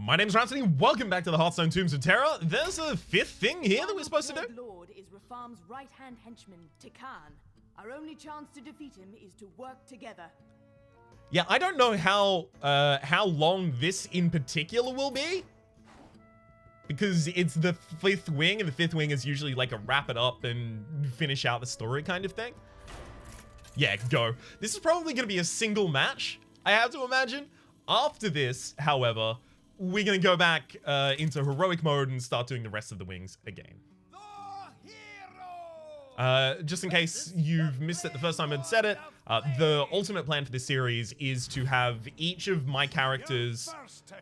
My name's Rhapsody, welcome back to the Hearthstone Tombs of Terror. There's a fifth thing here that we're supposed to do. Lord is Rafam's right-hand henchman, Tekahn. Our only chance to defeat him is to work together. Yeah, I don't know how long this in particular will be. Because it's the fifth wing, and the fifth wing is usually like a wrap it up and finish out the story kind of thing. Yeah, go. This is probably going to be a single match, I have to imagine. After this, however, we're going to go back into heroic mode and start doing the rest of the wings again. Just in case you've missed it the first time I'd said it, the ultimate plan for this series is to have each of my characters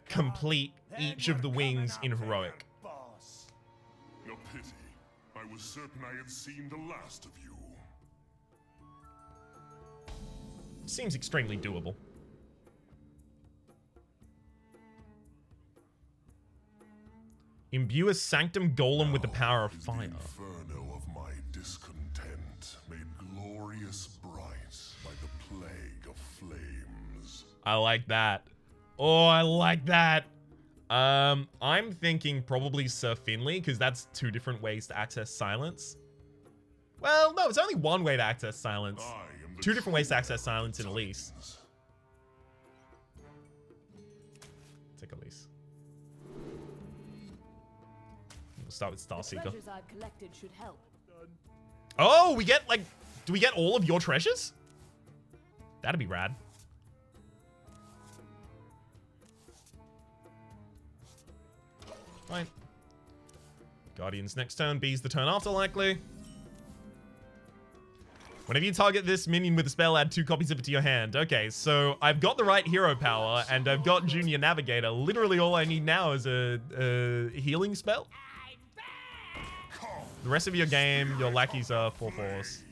complete each of the wings in heroic. A pity. I was certain I had seen the last of you. Seems extremely doable. Imbue a Sanctum Golem with the power of fire. The inferno of my discontent made glorious bright by the plague of flames. I like that. Oh, I like that. I'm thinking probably Sir Finley, because that's two different ways to access silence. Well, no, it's only one way to access silence. Two different ways to access silence in Elise. Take Elise. We'll start with Starseeker. The treasures I've collected should help. Oh, we get like, do we get all of your treasures? That'd be rad. Fine. Guardians next turn, B's the turn after likely. Whenever you target this minion with a spell, add 2 copies of it to your hand. Okay, so I've got the right hero power, and I've got Junior Navigator. Literally all I need now is a healing spell. The rest of your game, your lackeys are 4/4s.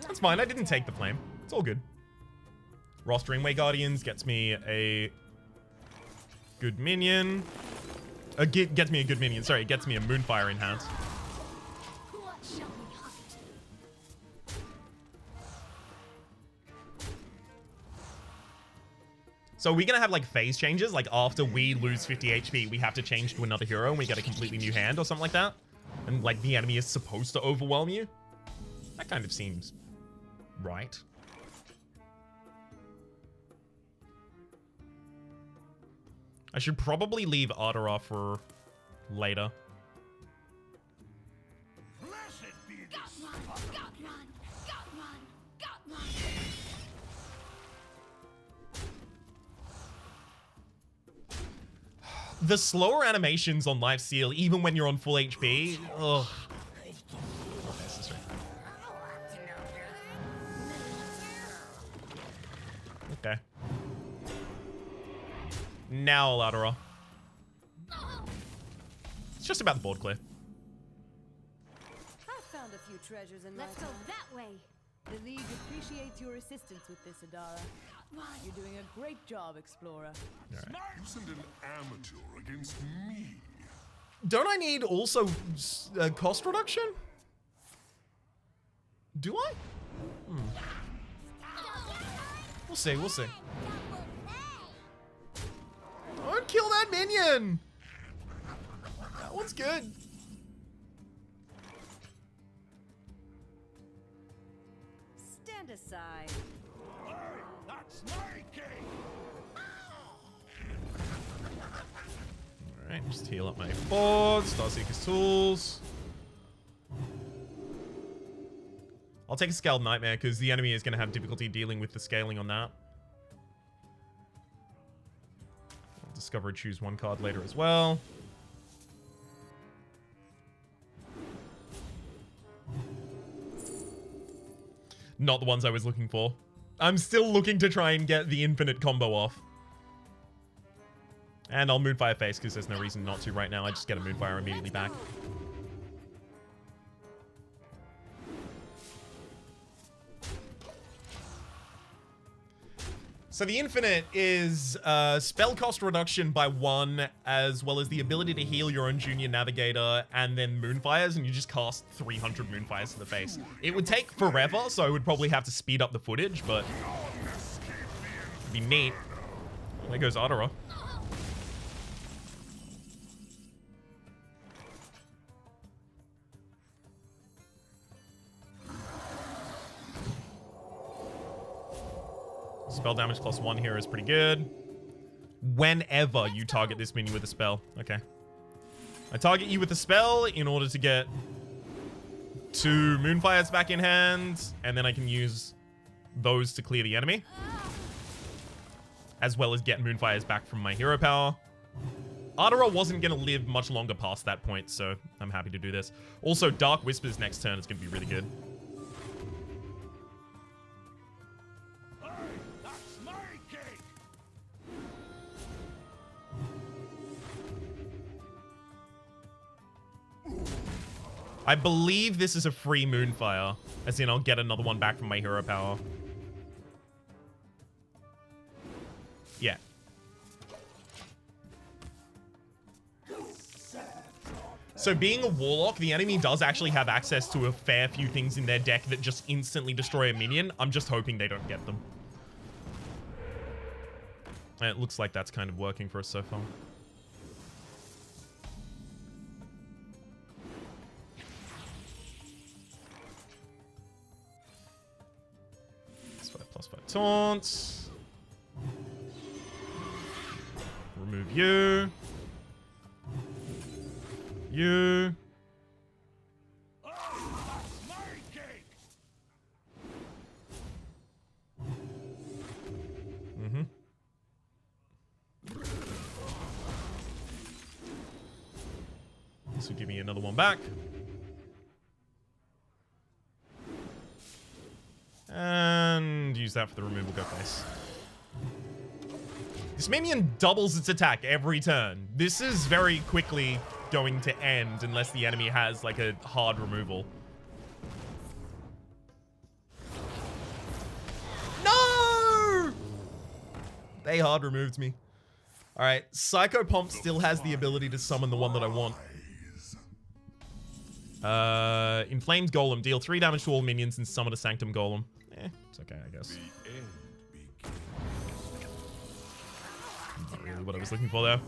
That's fine, I didn't take the flame. It's all good. Ross Dreamway Guardians gets me a good minion. Gets me a good minion, sorry, gets me a Moonfire in hand. So are we gonna have like phase changes? Like after we lose 50 HP, we have to change to another hero and we get a completely new hand or something like that? And like the enemy is supposed to overwhelm you? That kind of seems right. I should probably leave Ardara for later. The slower animations on Lifesteal, even when you're on full HP, ugh. Okay. Now Ladera. It's just about the board clear. I found a few treasures in Let's go that way. The League appreciates your assistance with this, Adara. You're doing a great job, Explorer. Right. You sent an amateur against me. Don't I need also cost reduction? Do I? We'll see, we'll see. Don't kill that minion! That one's good. Stand aside. That's my game. Alright, just heal up my board. Starseeker's tools. I'll take a Scaled Nightmare because the enemy is going to have difficulty dealing with the scaling on that. I'll discover and choose one card later as well. Not the ones I was looking for. I'm still looking to try and get the infinite combo off. And I'll Moonfire face because there's no reason not to right now. I just get a Moonfire immediately back. So the infinite is spell cost reduction by 1, as well as the ability to heal your own junior navigator, and then moonfires, and you just cast 300 moonfires to the face. It would take forever, so I would probably have to speed up the footage, but it'd be neat. There goes Adara. Spell damage +1 here is pretty good. Whenever you target this minion with a spell. Okay. I target you with a spell in order to get 2 Moonfires back in hand, and then I can use those to clear the enemy, as well as get Moonfires back from my hero power. Adara wasn't going to live much longer past that point, so I'm happy to do this. Also, Dark Whispers next turn is going to be really good. I believe this is a free Moonfire, as in I'll get another one back from my hero power. Yeah. So being a Warlock, the enemy does actually have access to a fair few things in their deck that just instantly destroy a minion. I'm just hoping they don't get them. And it looks like that's kind of working for us so far. +5 taunts. Remove you. You. Mm-hmm. This will give me another one back. And use that for the removal go face. This minion doubles its attack every turn. This is very quickly going to end unless the enemy has like a hard removal. No! They hard removed me. All right, Psycho Pomp still has the ability to summon the one that I want. Inflamed Golem. Deal 3 damage to all minions and summon a Sanctum Golem. It's okay, I guess. Not really what I was looking for there.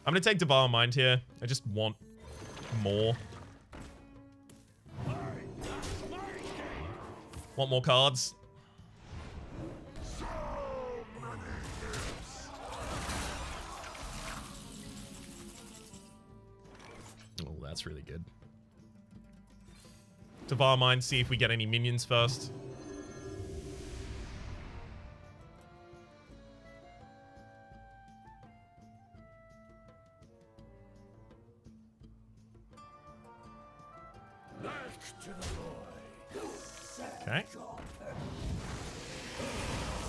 I'm gonna take Devour Mind here. I just want more. Want more cards. Oh, that's really good. Devour Mind, see if we get any minions first. Okay.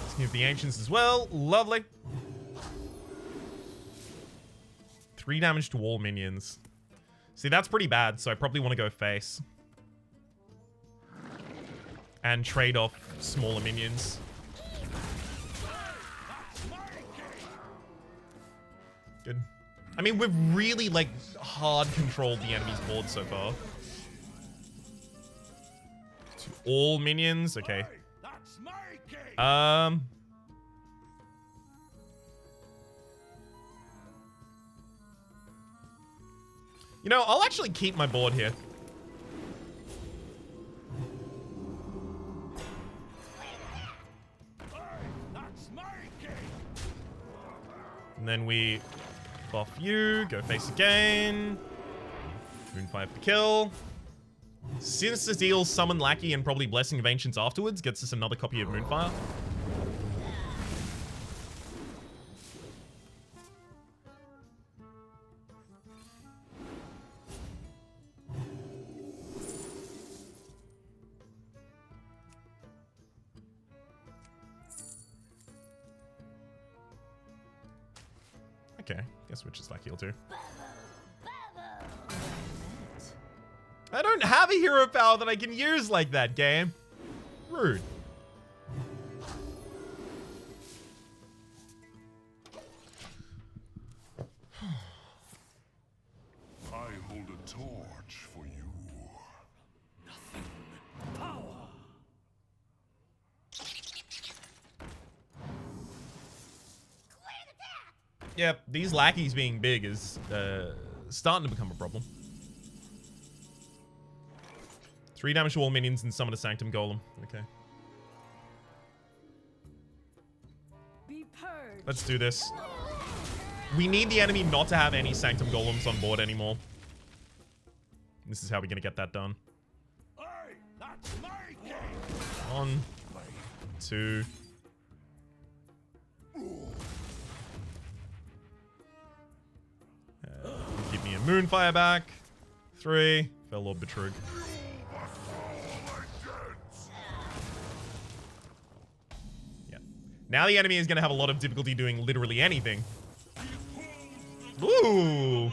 Let's give the Ancients as well. Lovely. 3 damage to all minions. See, that's pretty bad, so I probably want to go face. And trade off smaller minions. Good. I mean, we've really, like, hard controlled the enemy's board so far. To all minions? Okay. You know, I'll actually keep my board here. And then we buff you, go face again. Moonfire for kill. Sinister Deal, Summon Lackey, and probably Blessing of Ancients afterwards gets us another copy of Moonfire. Okay, guess we're just like heal too. I don't have a hero power that I can use like that, game. Rude. I hold a torch for you. Yep, these lackeys being big is starting to become a problem. 3 damage to all minions and summon a Sanctum Golem. Okay. Be purged. Let's do this. We need the enemy not to have any Sanctum Golems on board anymore. This is how we're going to get that done. 1, 2. Give me a Moonfire back. 3. Fel Lord Betrug. Yeah. Now the enemy is going to have a lot of difficulty doing literally anything. Ooh.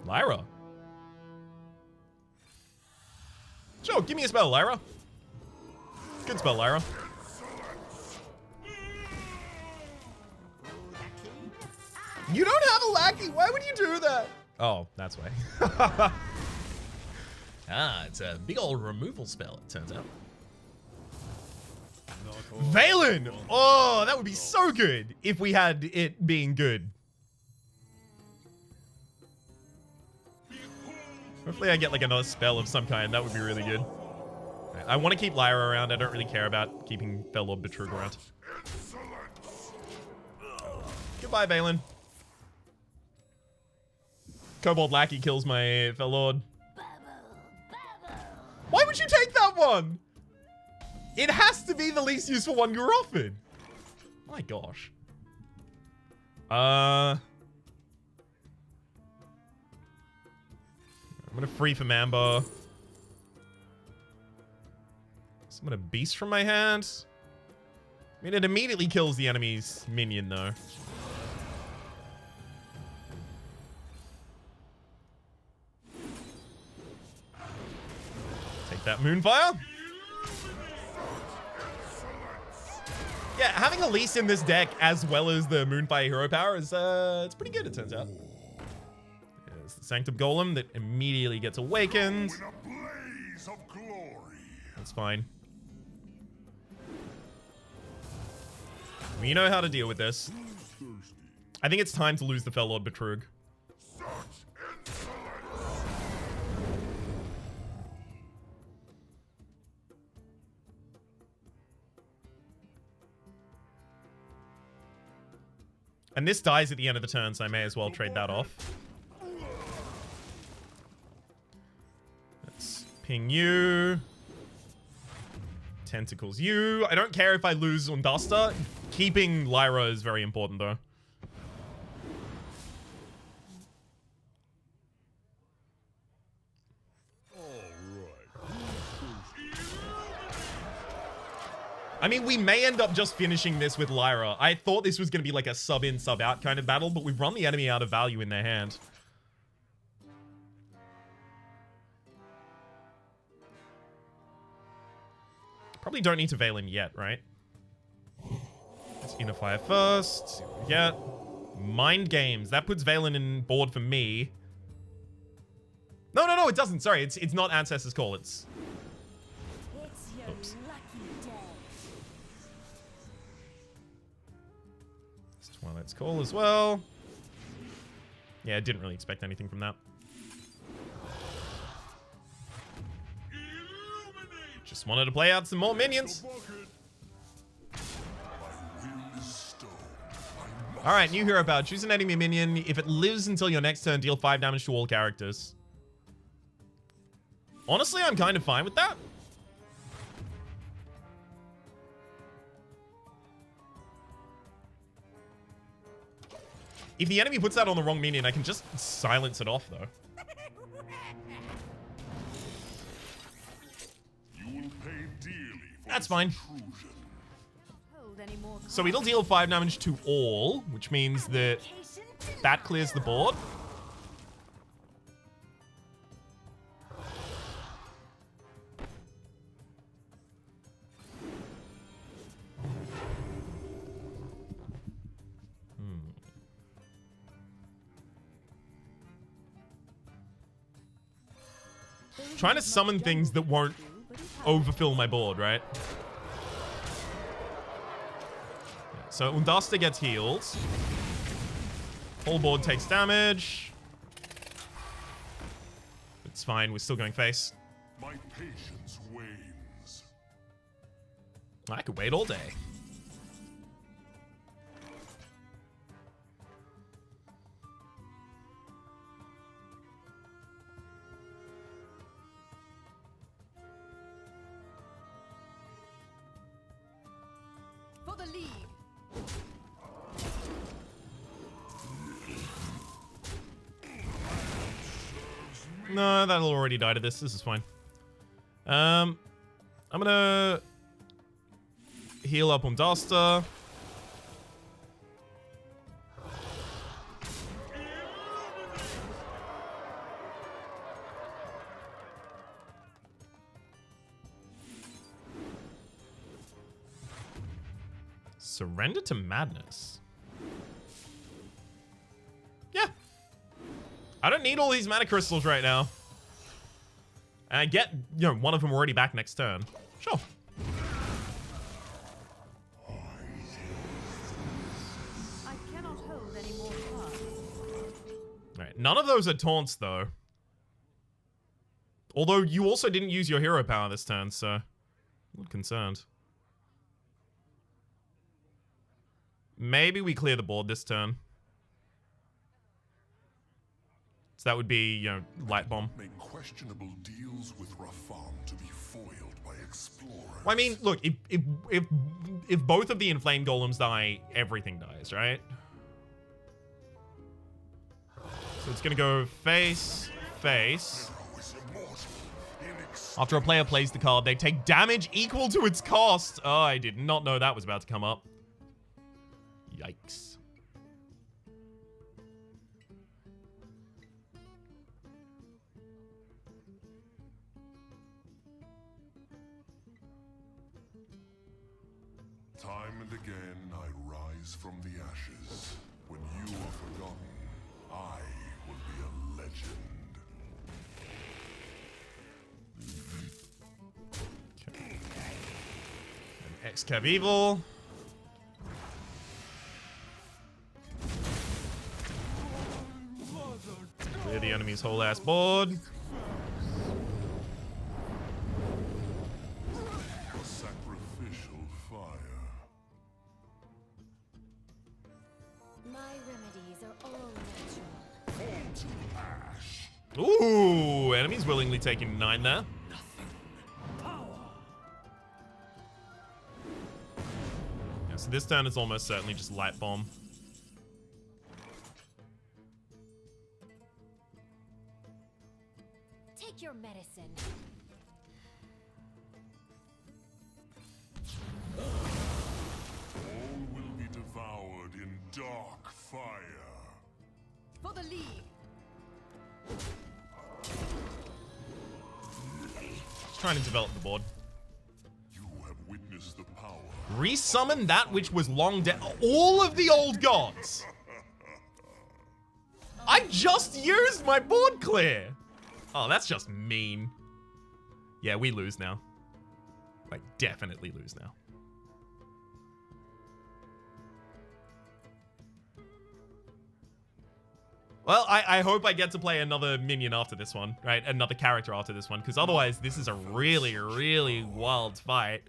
Lyra. Sure, give me a spell, Lyra. Good spell, Lyra. You don't have a lackey. Why would you do that? Oh, that's why. Ah, it's a big old removal spell, it turns out. Valen! Oh, that would be so good if we had it being good. Hopefully I get like another spell of some kind. That would be really good. I want to keep Lyra around. I don't really care about keeping Fel Lord Betrug around. Goodbye, Valen. Kobold Lackey kills my Fel Lord. Why would you take that one? It has to be the least useful one you were offered. My gosh. I'm gonna free from Amber. Summon a beast from my hand. I mean, it immediately kills the enemy's minion, though. Take that Moonfire. Yeah, having Elise in this deck as well as the Moonfire hero power is it's pretty good, it turns out. There's the Sanctum Golem that immediately gets awakened. That's fine. We know how to deal with this. I think it's time to lose the Fel Lord Betrug. And this dies at the end of the turn, so I may as well trade that off. Let's ping you. Tentacles you. I don't care if I lose Undasta. Keeping Lyra is very important, though. I mean, we may end up just finishing this with Lyra. I thought this was going to be like a sub-in, sub-out kind of battle, but we've run the enemy out of value in their hand. Probably don't need to Valen yet, right? Let's Inner Fire first. See what we get. Mind Games. That puts Valen in board for me. No, no, no, it doesn't. Sorry, it's not Ancestor's Call. It's... Oops. Twilight's Call as well. Yeah, I didn't really expect anything from that. Just wanted to play out some more minions. Alright, new hero power. Choose an enemy minion. If it lives until your next turn, deal 5 damage to all characters. Honestly, I'm kind of fine with that. If the enemy puts that on the wrong minion, I can just silence it off, though. You will pay dearly for That's fine. Hold So it'll deal 5 damage to all, which means that that clears the board. Trying to summon things that won't overfill my board, right? So Undasta gets healed. Whole board takes damage. It's fine, we're still going face. My patience wanes. I could wait all day. For the league. No, that'll already die to this. This is fine. I'm gonna heal up Undasta. Surrender to madness. Yeah. I don't need all these mana crystals right now. And I get, you know, one of them already back next turn. Sure. I cannot hold any more cards. Alright, none of those are taunts, though. Although you also didn't use your hero power this turn, so I'm not concerned. Maybe we clear the board this turn. So that would be, you know, light bomb. Make questionable deals with Rafam to be foiled by explorers. Well, I mean, look, if both of the inflamed golems die, everything dies, right? So it's gonna go face, face. After a player plays the card, they take damage equal to its cost. Oh, I did not know that was about to come up. Yikes. Time and again I rise from the ashes. When you are forgotten, I will be a legend. Okay. And Excav Evil. Clear the enemy's whole ass board. Sacrificial fire. My remedies are all natural. Fall to ash. Ooh, enemy's willingly taking 9 there. Yeah, so this turn is almost certainly just light bomb. Take your medicine. All will be devoured in dark fire. For the league. Just trying to develop the board. You have witnessed the power. Resummon that which was long dead. All of the old gods. I just used my board clear. Oh, that's just mean. Yeah, we lose now. Like, definitely lose now. Well, I hope I get to play another minion after this one, right? Another character after this one, because otherwise this is a really, really wild fight.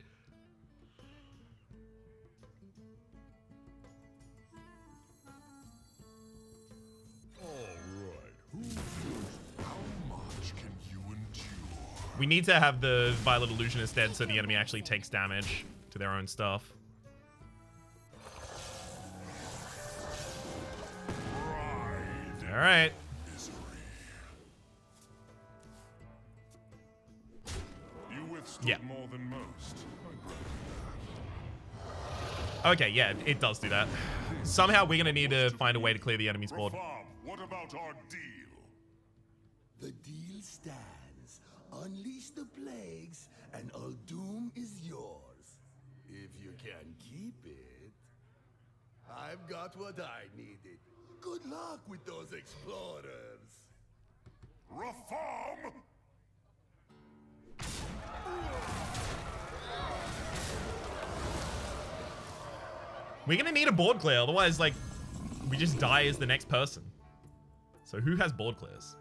We need to have the Violet Illusionist dead so the enemy actually takes damage to their own stuff. Alright. Yeah. More than most. Okay, yeah, it does do that. Somehow we're gonna need to find a way to clear the enemy's board. What about our deal? The deal stands. Unleash the plagues, and all doom is yours. If you can keep it. I've got what I needed. Good luck with those explorers. Rafam! We're gonna need a board clear, otherwise, like, we just die as the next person. So who has board clears?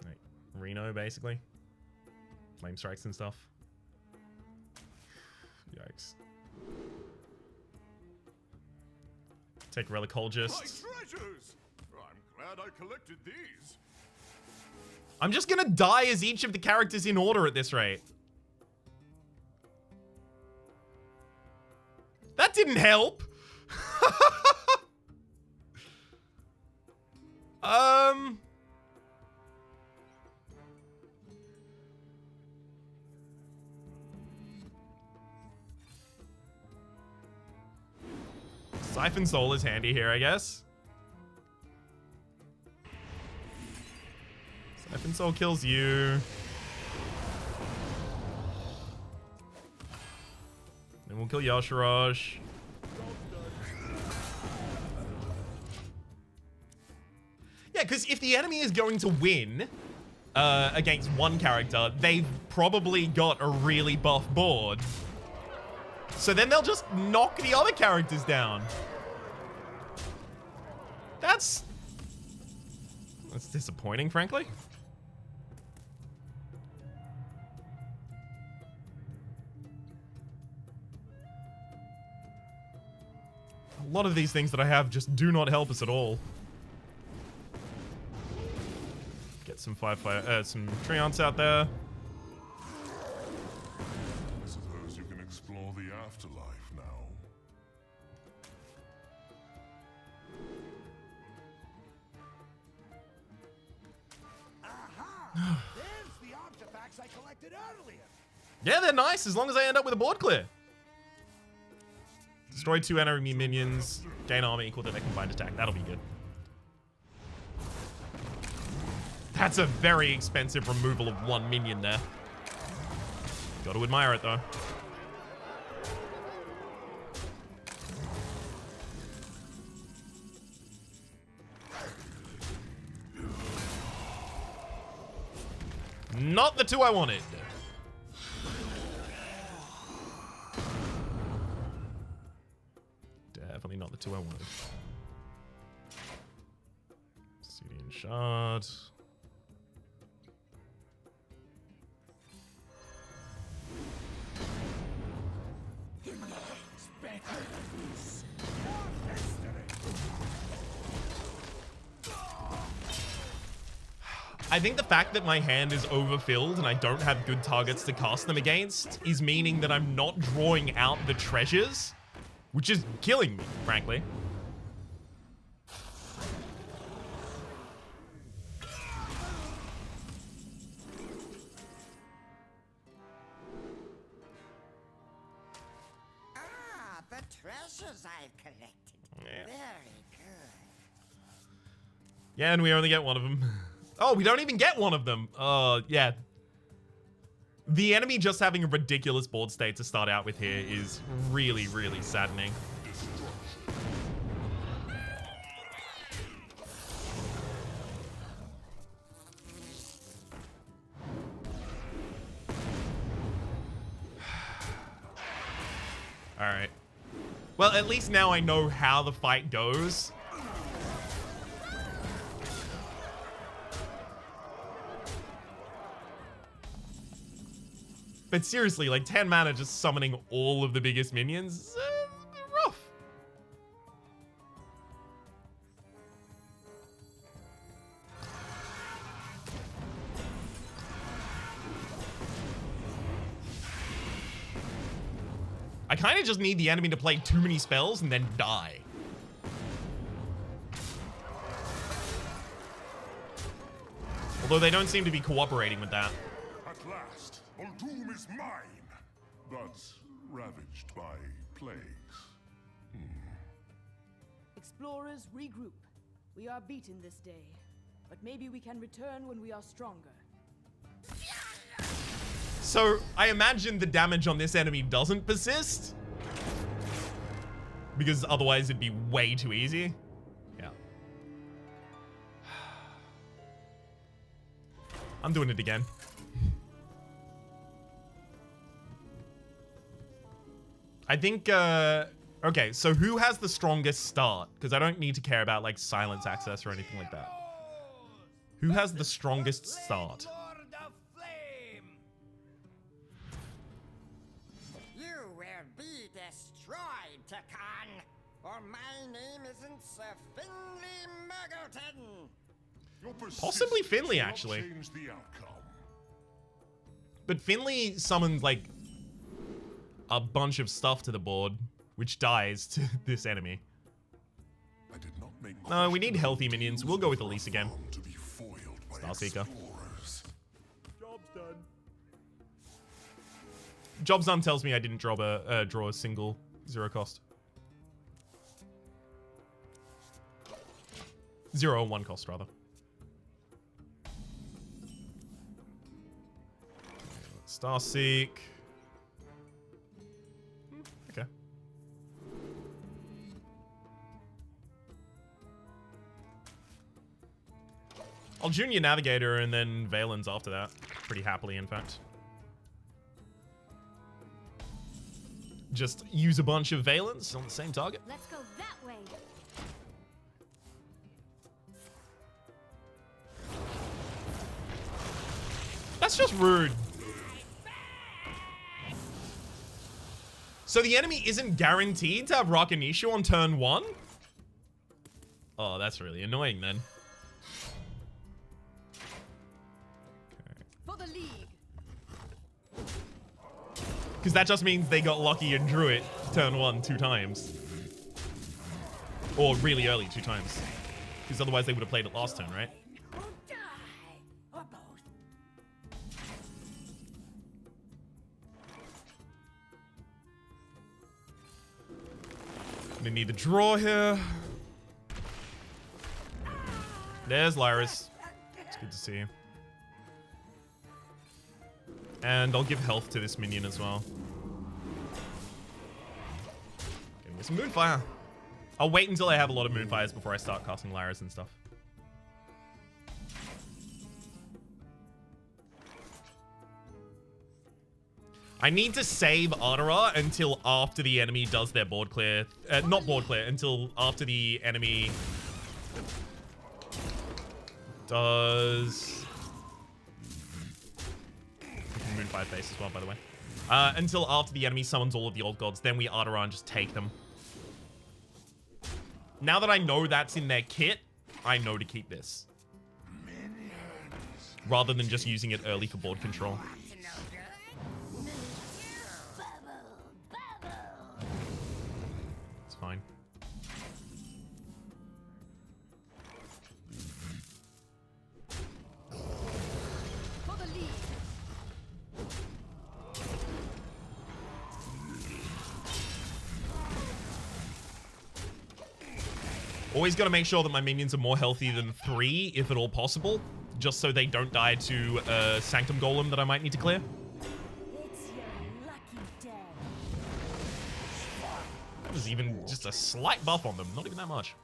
Like, Reno, basically. Flame strikes and stuff. Yikes. Take Relicologist. My treasures! I'm glad I collected these. I'm just gonna die as each of the characters in order at this rate. That didn't help. Siphon Soul is handy here, I guess. Siphon Soul kills you. Then we'll kill Yoshirosh. Yeah, because if the enemy is going to win against one character, they've probably got a really buff board. So then they'll just knock the other characters down. That's disappointing, frankly. A lot of these things that I have just do not help us at all. Get some some Treants out there. I suppose you can explore the afterlife now. There's the artifacts I collected earlier. Yeah, they're nice as long as I end up with a board clear. Destroy 2 enemy minions. Gain armor equal to their combined attack. That'll be good. That's a very expensive removal of 1 minion there. Got to admire it, though. Not the 2 I wanted. Definitely not the 2 I wanted. Obsidian Shard. I think the fact that my hand is overfilled and I don't have good targets to cast them against is meaning that I'm not drawing out the treasures, which is killing me, frankly. Ah, the treasures I've collected. Yeah. Very good. Yeah, and we only get one of them. Oh, we don't even get one of them. Yeah. The enemy just having a ridiculous board state to start out with here is really, really saddening. All right. Well, at least now I know how the fight goes. But seriously, like 10 mana just summoning all of the biggest minions, rough. I kind of just need the enemy to play too many spells and then die. Although they don't seem to be cooperating with that. At last, Doom is mine, but ravaged by plagues. Explorers, regroup. We are beaten this day, but maybe we can return when we are stronger. So, I imagine the damage on this enemy doesn't persist. Because otherwise it'd be way too easy. Yeah. I'm doing it again. I think, okay, so who has the strongest start? Because I don't need to care about, like, silence access or anything like that. Who has the strongest start? You will be destroyed, Tekahn, or my name isn't Sir Finley Muggleton. Your Possibly persistence Finley, will not actually. change the outcome. But Finley summons, like, a bunch of stuff to the board, which dies to this enemy. I did not make No, we need healthy minions. We'll go with Elise again. to be foiled by Starseeker. explorers. Job's done. Job's done tells me I didn't draw a single 0 cost. 0 or 1 cost, rather. Starseek. Okay. I'll Junior Navigator and then Valen's after that. Pretty happily, in fact. Just use a bunch of Valens on the same target. Let's go that way. That's just rude. So the enemy isn't guaranteed to have Rakanishu on turn 1? Oh, that's really annoying then. For the league. Because that just means they got lucky and drew it turn 1 2 times. Or really early 2 times. Because otherwise they would have played it last turn, right? Or die, or both. Gonna need the draw here. There's Lyris. It's good to see you. And I'll give health to this minion as well. Getting me some Moonfire. I'll wait until I have a lot of Moonfires before I start casting Lyris and stuff. I need to save Ardara until after the enemy does their board clear. Not board clear, until after the enemy does... Moonfire face as well, by the way. Until after the enemy summons all of the old gods, then we Ardara and just take them. Now that I know that's in their kit, I know to keep this. Rather than just using it early for board control. It's fine. For the league. Always got to make sure that my minions are more healthy than 3, if at all possible. Just so they don't die to a Sanctum Golem that I might need to clear. It's your lucky day. That was even just a slight buff on them. Not even that much.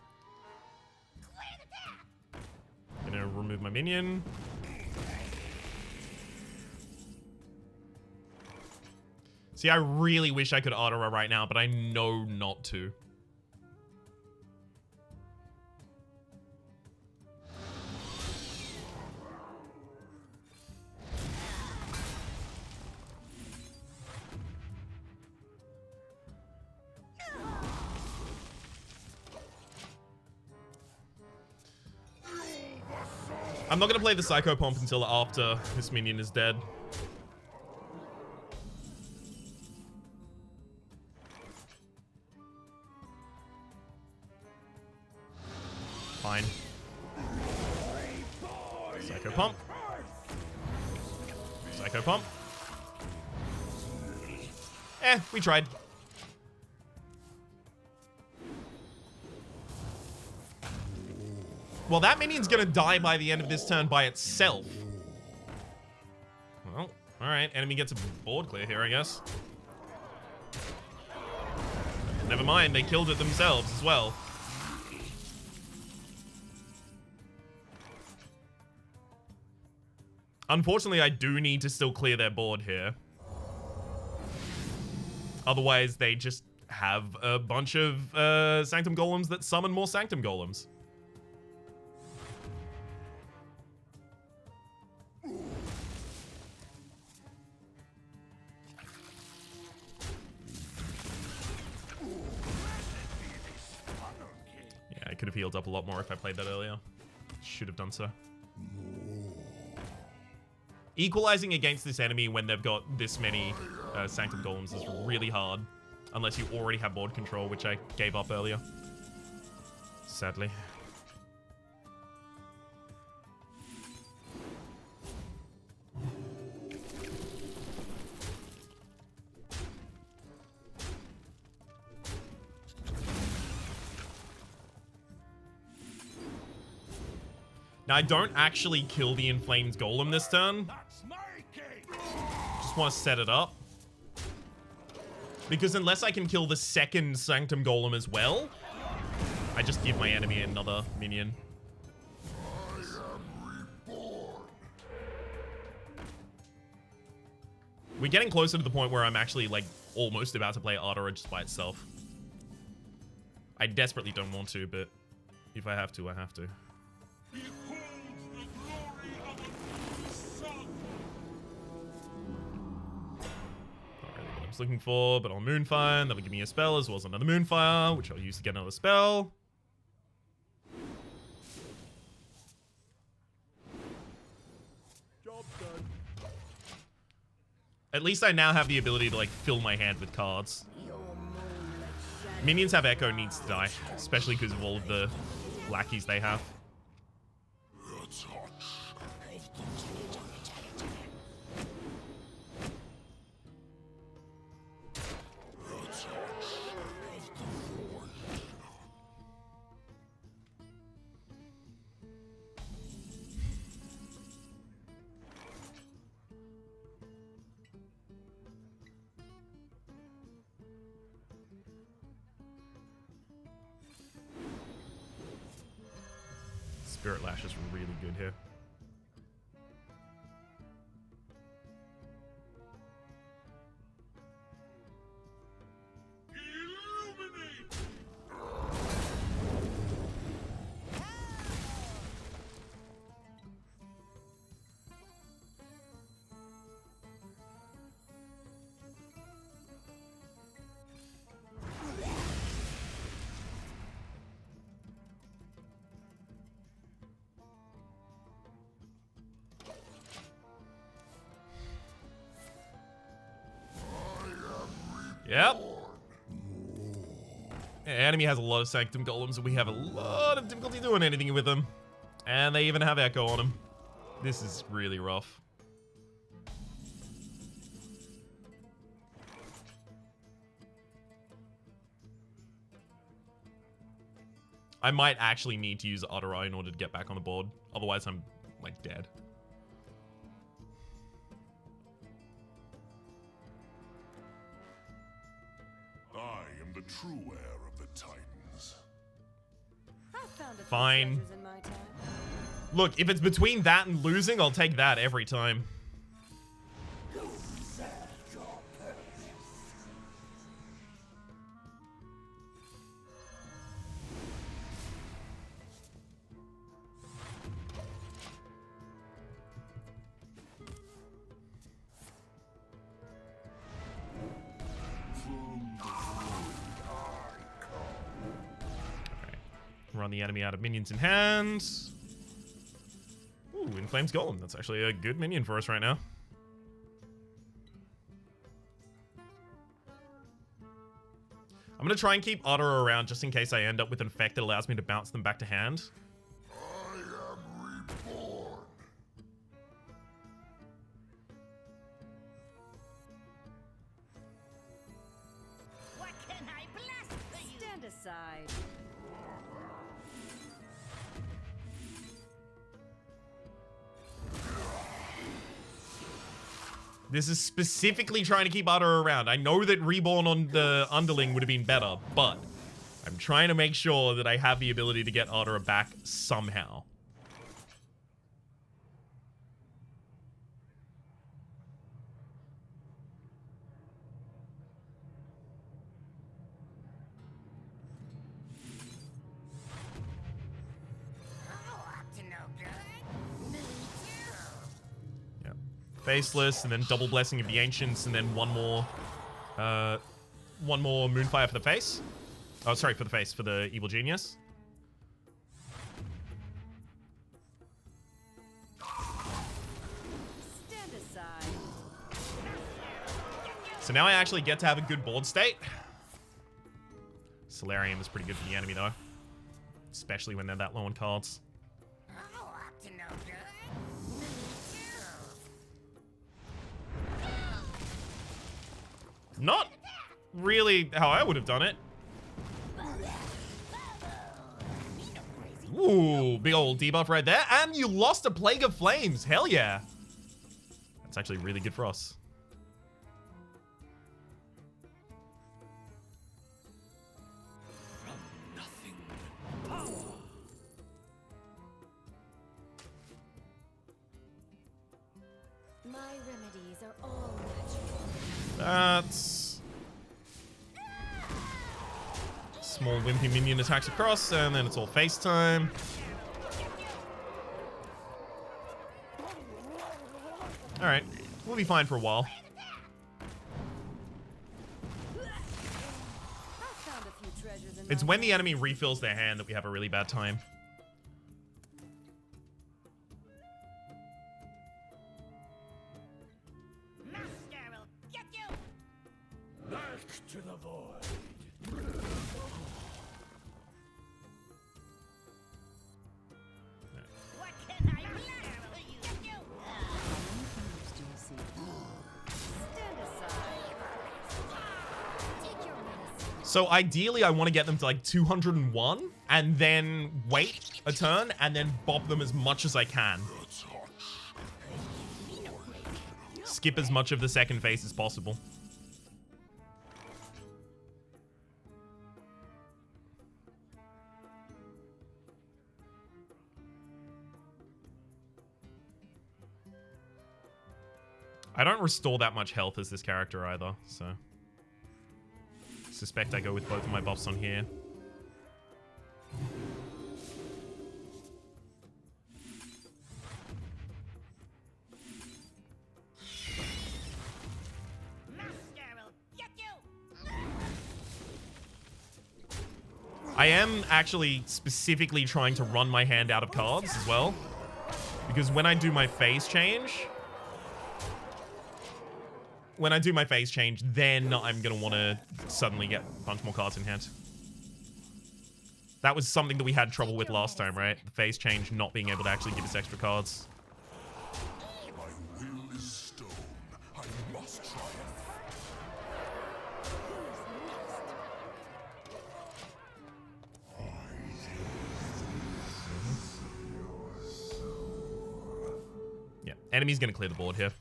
Gonna remove my minion. See, I really wish I could Ardara right now, but I know not to. I'm not going to play the Psycho Pomp until after this minion is dead. Fine. Psycho Pump. Psycho Pump. We tried. Well, that minion's gonna die by the end of this turn by itself. Well, alright. Enemy gets a board clear here, I guess. Never mind, they killed it themselves as well. Unfortunately, I do need to still clear their board here. Otherwise, they just have a bunch of Sanctum Golems that summon more Sanctum Golems. Yeah, I could have healed up a lot more if I played that earlier. Should have done so. Equalizing against this enemy when they've got this many Sanctum Golems is really hard. Unless you already have board control, which I gave up earlier. Sadly. Now, I don't actually kill the Inflamed Golem this turn. Just want to set it up. Because unless I can kill the second Sanctum Golem as well, I just give my enemy another minion. We're getting closer to the point where I'm actually, like, almost about to play Ardora just by itself. I desperately don't want to, but if I have to, I have to. I was looking for, but on Moonfire, and that'll give me a spell as well as another Moonfire, which I'll use to get another spell. Job done. At least I now have the ability to, like, fill my hand with cards. Minions have Echo needs to die, especially because of all of the lackeys they have. Spirit Lash is really good here. Yep. Yeah, enemy has a lot of Sanctum Golems, and we have a lot of difficulty doing anything with them. And they even have Echo on them. This is really rough. I might actually need to use Ardora in order to get back on the board. Otherwise, I'm, like, dead. I am the true heir of the Titans. Fine. Look, if it's between that and losing, I'll take that every time. Run the enemy out of minions in hand. Ooh, Inflamed Golem. That's actually a good minion for us right now. I'm going to try and keep Ardora around just in case I end up with an effect that allows me to bounce them back to hand. I am reborn. What can I bless for you? Stand aside. This is specifically trying to keep Ardora around. I know that Reborn on the Underling would have been better, but I'm trying to make sure that I have the ability to get Ardora back somehow. Faceless, and then double Blessing of the Ancients, and then one more Moonfire for the face. Oh, sorry, for the face, for the Evil Genius. Stand aside. So now I actually get to have a good board state. Solarium is pretty good for the enemy, though. Especially when they're that low on cards. Oh, up to no good. Not really how I would have done it. Ooh, big old debuff right there. And you lost a Plague of Flames. Hell yeah. That's actually really good for us. My remedies are all natural. That's... Small wimpy minion attacks across, and then it's all face time. Alright, we'll be fine for a while. I found a few treasures in It's my when the enemy refills their hand that we have a really bad time. Master will get you. Back to the void. What can I blast for you? Get you. Stand aside. Take your medicine. So ideally, I want to get them to like 201, and then wait a turn, and then bop them as much as I can. Skip as much of the second phase as possible. I don't restore that much health as this character either, so... Suspect I go with both of my buffs on here. Master will get you. I am actually specifically trying to run my hand out of cards as well. Because when I do my phase change... When I do my phase change, then I'm going to want to suddenly get a bunch more cards in hand. That was something that we had trouble with last time, right? The phase change not being able to actually give us extra cards. My will is stone. I must triumph. Yeah, enemy's going to clear the board here.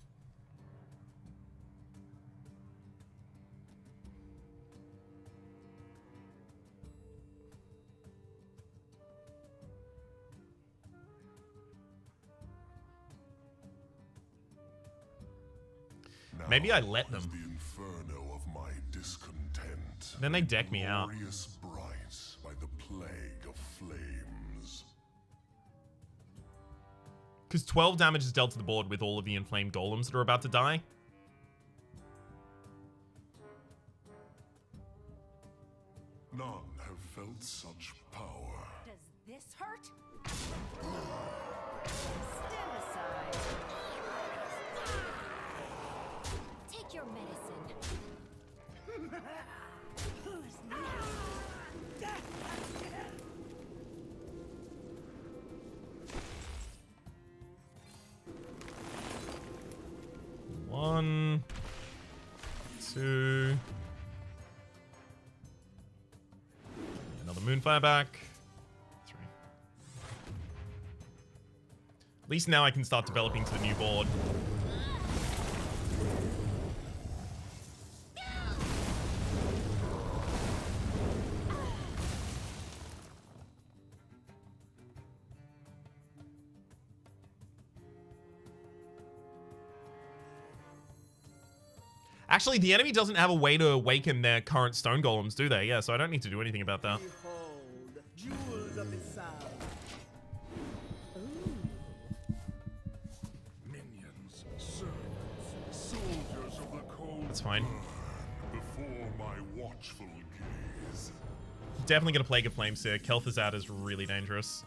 Maybe I let them. The inferno of my discontent. Then they deck me out. Glorious bright by the plague of flames. Because 12 damage is dealt to the board with all of the inflamed golems that are about to die. None have felt such power. Does this hurt? Stand aside. Take your medicine. One, two. Another Moonfire back. Three. At least now I can start developing to the new board. Actually, the enemy doesn't have a way to awaken their current stone golems, do they? Yeah, so I don't need to do anything about that. Behold, jewels of the south. Minions serve fine. Before my watchful gaze. Definitely gonna Plague of Flames here. Kel'Thuzad is really dangerous.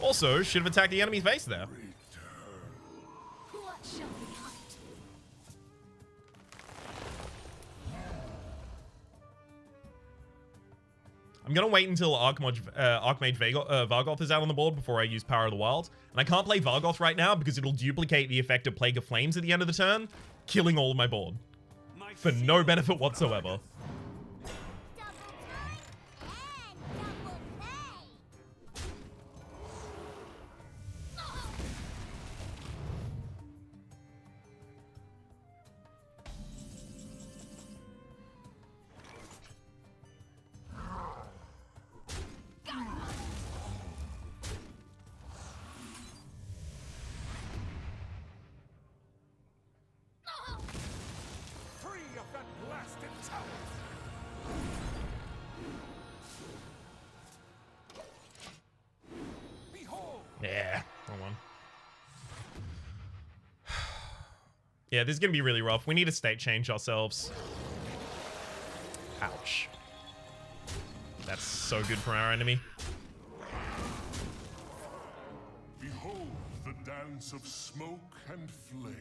Also, should have attacked the enemy face there. What shall we hunt? I'm gonna wait until Archmage Vargoth is out on the board before I use Power of the Wild. And I can't play Vargoth right now because it'll duplicate the effect of Plague of Flames at the end of the turn, killing all of my board. For no benefit whatsoever. Yeah, wrong one. Yeah, this is gonna be really rough. We need to state change ourselves. Ouch. That's so good for our enemy. Behold the dance of smoke and flame.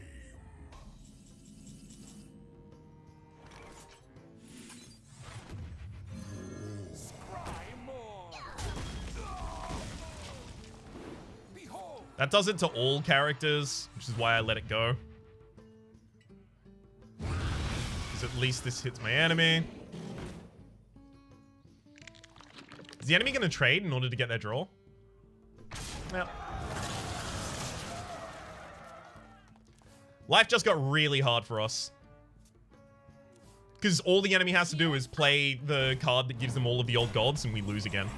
That does it to all characters, which is why I let it go. Because at least this hits my enemy. Is the enemy going to trade in order to get their draw? Well. Life just got really hard for us. Because all the enemy has to do is play the card that gives them all of the old gods and we lose again.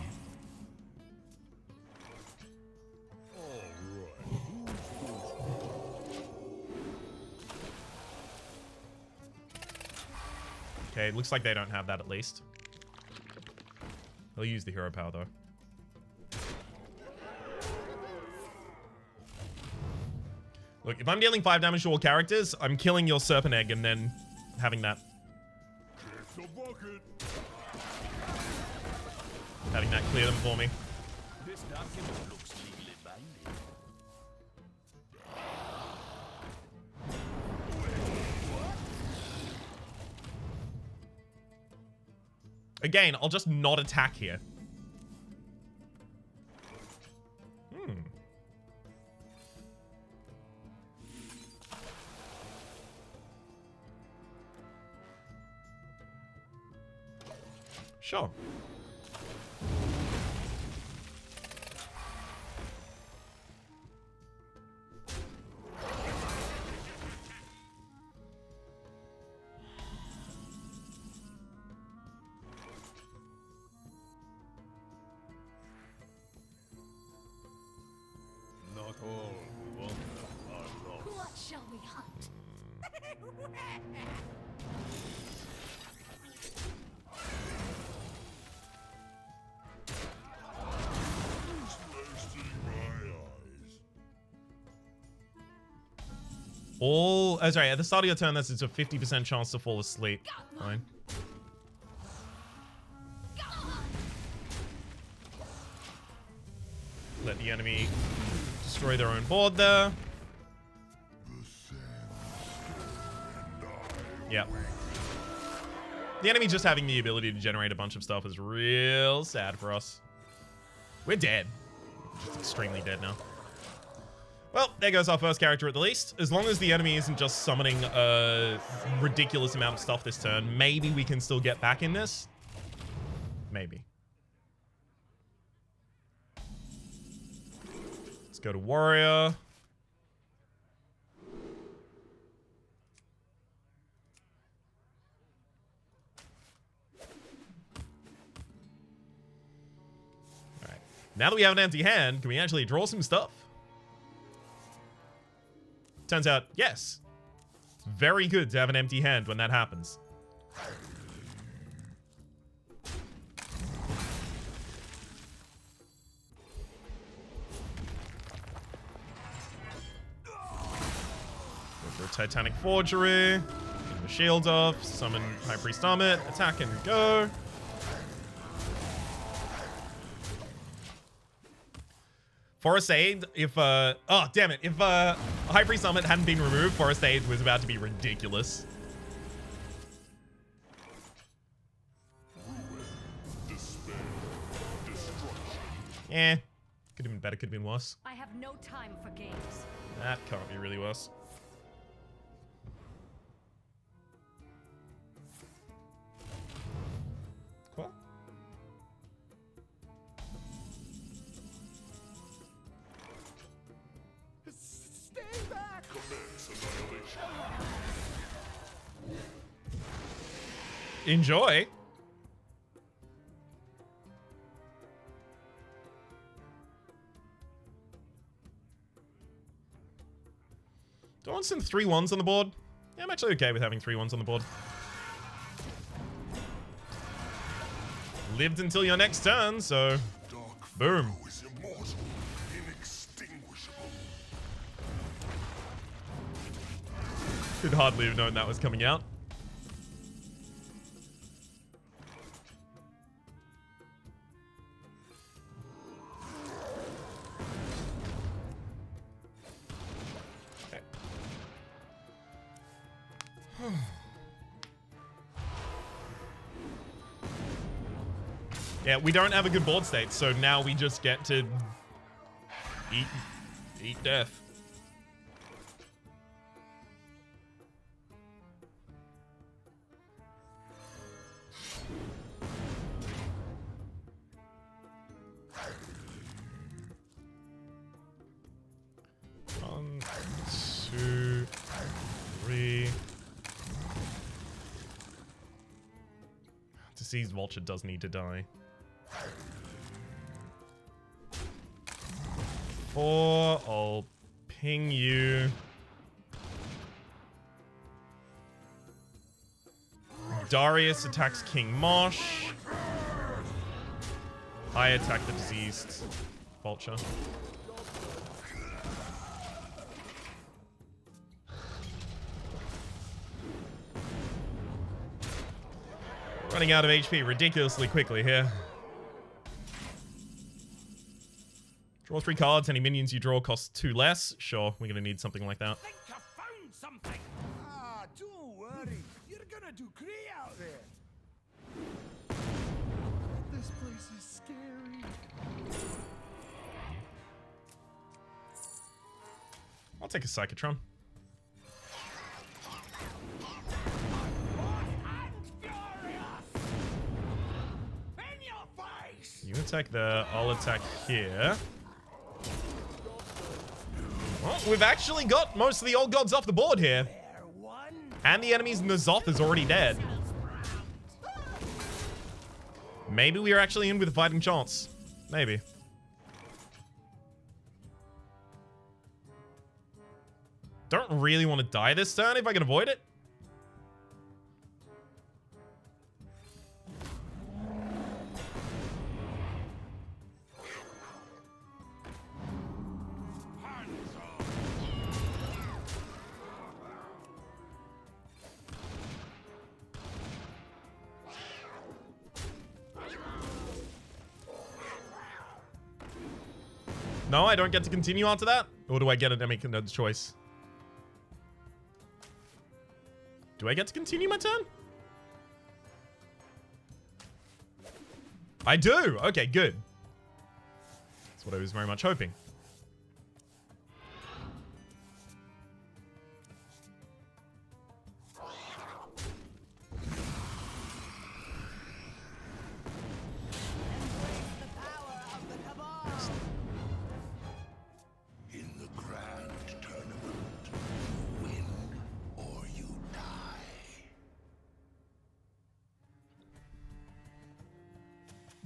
Okay, looks like they don't have that at least. They'll use the hero power though. Look, if I'm dealing 5 damage to all characters, I'm killing your Serpent Egg and then having that. Having that clear them for me. This document looks legally binding. Again, I'll just not attack here. Sure. Not all who wander are lost. What shall we hunt? Sorry, at the start of your turn, it's a 50% chance to fall asleep. Fine. Let the enemy destroy their own board there. Yeah. The enemy just having the ability to generate a bunch of stuff is real sad for us. We're dead. Just extremely dead now. Well, there goes our first character at the least. As long as the enemy isn't just summoning a ridiculous amount of stuff this turn, maybe we can still get back in this. Maybe. Let's go to Warrior. Alright. Now that we have an empty hand, can we actually draw some stuff? Turns out, yes. It's very good to have an empty hand when that happens. Titanic Forgery. Get the shield off. Summon High Priest Summit. Attack and go. Forest Aid, if, oh, damn it. If, High Priest Summit hadn't been removed, Forest Aid was about to be ridiculous. Eh. Could have been better, could have been worse. I have no time for games. That can't be really worse. Cool. Stay back! Enjoy. Do I want some 3-1s on the board? Yeah, I'm actually okay with having 3-1s on the board. Lived until your next turn, so boom. Is immortal, inextinguishable. Could hardly have known that was coming out. Yeah, we don't have a good board state, so now we just get to eat death. One, two, three. Diseased Vulture does need to die. 4, I'll ping you. Darius attacks King Mosh. I attack the diseased Vulture. Running out of HP ridiculously quickly here. Draw 3 cards. Any minions you draw cost 2 less. Sure, we're gonna need something like that. I think I found something. Ah, don't worry. You're gonna do great out there. This place is scary. I'll take a Psychotron. You attack there, I'll attack here. Well, we've actually got most of the old gods off the board here. And the enemy's N'Zoth is already dead. Maybe we are actually in with a fighting chance. Maybe. Don't really want to die this turn if I can avoid it. No, I don't get to continue after that? Or do I get to make another choice? Do I get to continue my turn? I do! Okay, good. That's what I was very much hoping.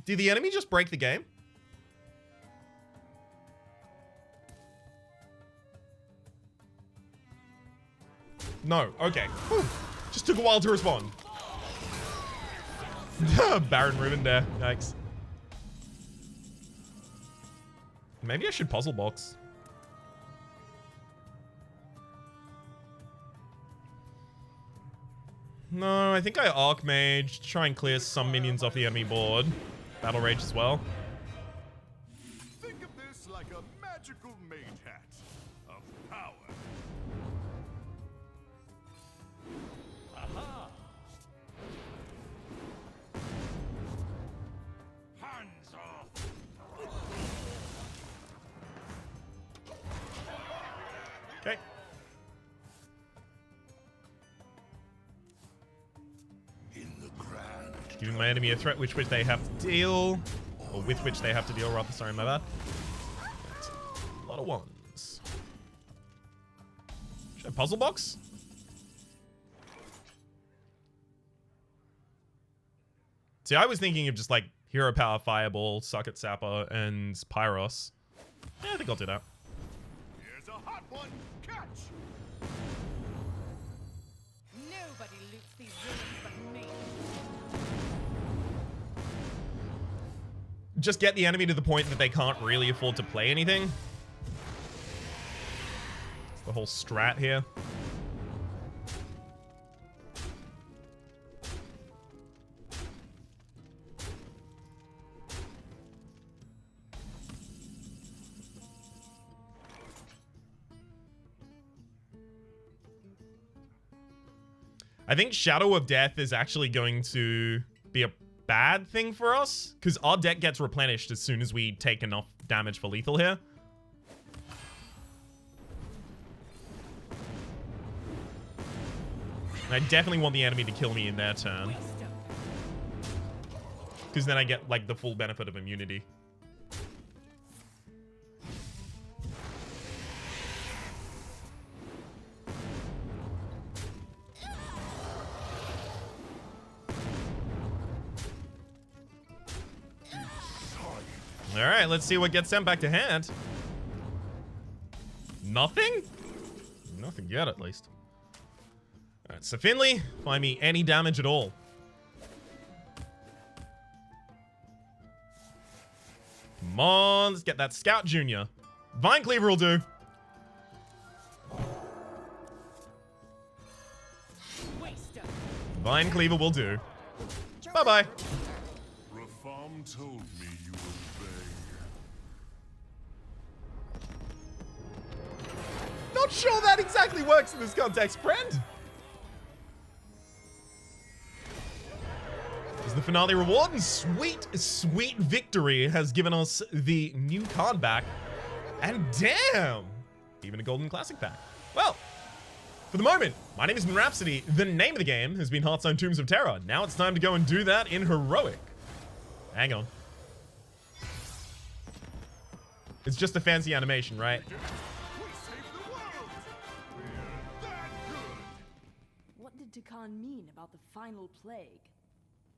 Did the enemy just break the game? No. Okay. Whew. Just took a while to respond. Baron Ribbon there. Yikes. Maybe I should puzzle box. No, I think I Archmage. Try and clear some minions off the enemy board. Battle Rage as well. Think of this like a magical mage hat of power. Aha! Hands off! Okay. In the grand Giving my enemy a threat which they have to deal. Or with which they have to deal, rather. Sorry, my bad. A lot of ones. Should I puzzle box? See, I was thinking of just like Hero Power Fireball, Socket Sapper, and Pyros. Yeah, I think I'll do that. here's a hot one. Catch. Nobody loots these ruins but me. Just get the enemy to the point that they can't really afford to play anything. It's the whole strat here. I think Shadow of Death is actually going to be a bad thing for us, because our deck gets replenished as soon as we take enough damage for lethal here. And I definitely want the enemy to kill me in their turn, because then I get like the full benefit of immunity. All right, let's see what gets sent back to hand. Nothing? Nothing yet, at least. All right, so Finley, find me any damage at all. Come on, let's get that Scout Junior. Vine Cleaver will do. Vine Cleaver will do. Bye-bye. Rafam told me you would beg. Not sure that exactly works in this context, friend. This is the finale reward, and sweet, sweet victory has given us the new card back. And damn, even a golden classic pack. Well, for the moment, my name has been Rhapsody. The name of the game has been Hearthstone Tombs of Terror. Now it's time to go and do that in Heroic. Hang on. It's just a fancy animation, right? We saved the world. We're that good. What did Tekahn mean about the final plague?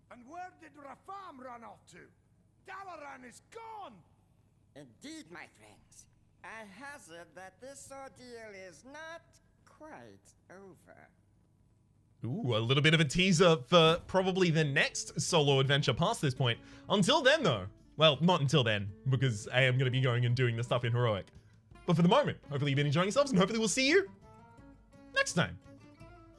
And where did Rafam run off to? Dalaran is gone! Indeed, my friends. I hazard that this ordeal is not quite over. Ooh, a little bit of a teaser for probably the next solo adventure past this point. Until then, though. Well, not until then, because I am going to be going and doing the stuff in Heroic. But for the moment, hopefully you've been enjoying yourselves, and hopefully we'll see you next time.